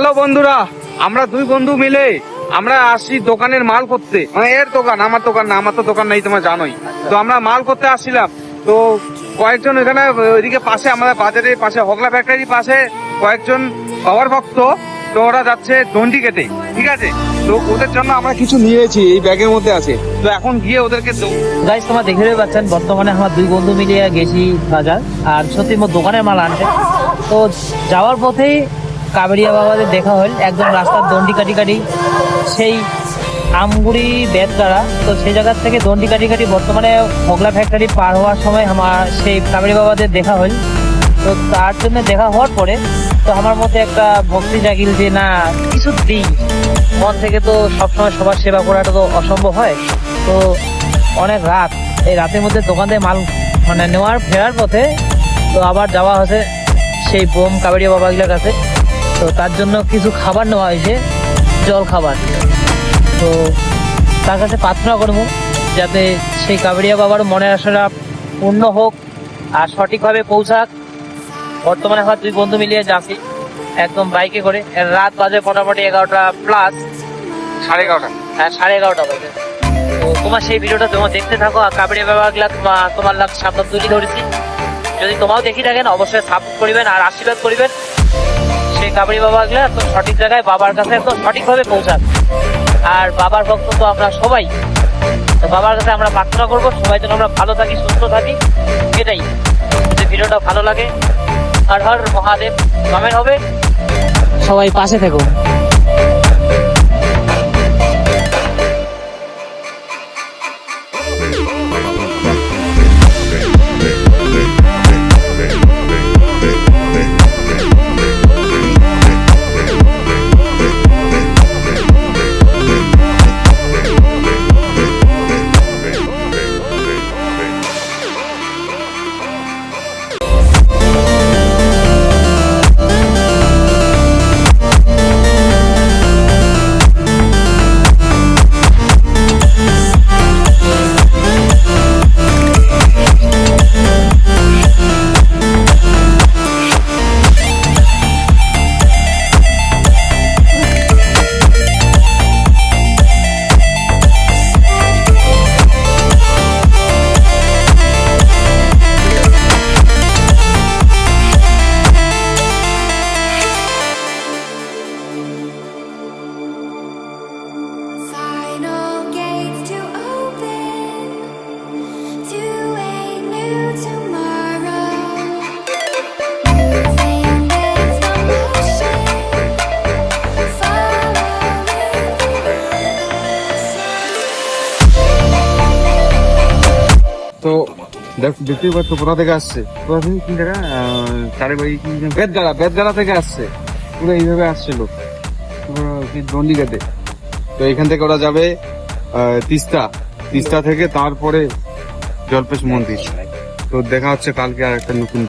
Hello বন্ধুরা, আমরা দুই বন্ধু মিলে আমরা আসি দোকানের মাল করতে। মানে এর দোকান, আমার দোকান না, আমার তো দোকান নেই, তোমরা জানোই। তো আমরা মাল করতে আসছিলাম। তো কয়েকজন এখানে ওইদিকে পাশে আমাদের বাজারের পাশে হগলা ফ্যাক্টরির পাশে কয়েকজন পাওয়ার ভক্ত, তো ওরা যাচ্ছে দণ্ডি কেটে, ঠিক আছে। তো ওদের জন্য আমরা কিছু নিয়েছি, এই ব্যাগের মধ্যে আছে। তো এখন গিয়ে ওদেরকে গাইস, তোমরা দেখে পাচ্ছেন বর্তমানে আমার দুই বন্ধু মিলিয়ে গেছি বাজার, আর সত্যি মোট দোকানের মাল আনতে। তো যাওয়ার পথেই কাবেরিয়া বাবাদের দেখা হল, একদম রাস্তার দণ্ডি কাটি কাটি সেই আমগুড়ি বেদগাড়া। তো সেই জায়গার থেকে দণ্ডি কাটি কাটি বর্তমানে হগলা ফ্যাক্টরি পার হওয়ার সময় আমার সেই কাবেরি বাবাদের দেখা হল। তো তার জন্য দেখা হওয়ার পরে তো আমার মধ্যে একটা ভক্তি জাগিল যে না, কিছু দিই মন থেকে। তো সবসময় সবার সেবা করাটা তো অসম্ভব হয়। তো অনেক রাত, এই রাতের মধ্যে দোকান থেকে মাল মানে নেওয়ার ফেরার পথে তো আবার যাওয়া হয়েছে সেই বোম কাবেরিয়া বাবাগুলোর কাছে। তো তার জন্য কিছু খাবার নেওয়া হয়েছে, জল খাবার। তো তার কাছে প্রার্থনা করবো যাতে সেই কাবেরিয়া বাবার মনের আশাটা পূর্ণ হোক আর সঠিকভাবে পৌঁছাক। বর্তমানে আমার দুই বন্ধু মিলিয়ে যাচ্ছি একদম বাইকে করে। রাত বাজে মোটামুটি 11টা প্লাস, 11:30। হ্যাঁ, 11:30 বাজে। তো তোমার সেই ভিডিওটা তোমার দেখতে থাকো। আর কাবেরিয়া বাবাগুলা তোমার লাভ সামনে তুলে ধরেছি। যদি তোমাও দেখি থাকেন অবশ্যই সাপোর্ট করবেন আর আশীর্বাদ করবেন সেই কাবেরি বাবাগুলা একদম সঠিক জায়গায় বাবার কাছে একদম সঠিকভাবে পৌঁছান। আর বাবার ভক্ত তো আমরা সবাই, তো বাবার কাছে আমরা প্রার্থনা করবো সবাই যেন আমরা ভালো থাকি, সুস্থ থাকি। এটাই, যদি ভিডিওটা ভালো লাগে হর হর মহাদেব কমেন্ট হবে, সবাই পাশে থেকো। তো দেখতেই পাচ্ছ কোথা থেকে আসছে, কোথা থেকে কি জায়গা, বেদগাড়া থেকে আসছে। পুরো এইভাবে আসছিল দণ্ডিঘাটে। তো এখান থেকে ওরা যাবে তিস্তা থেকে, তারপরে জল্পেশ মন্দির। তো দেখা হচ্ছে কালকে আর একটা নতুন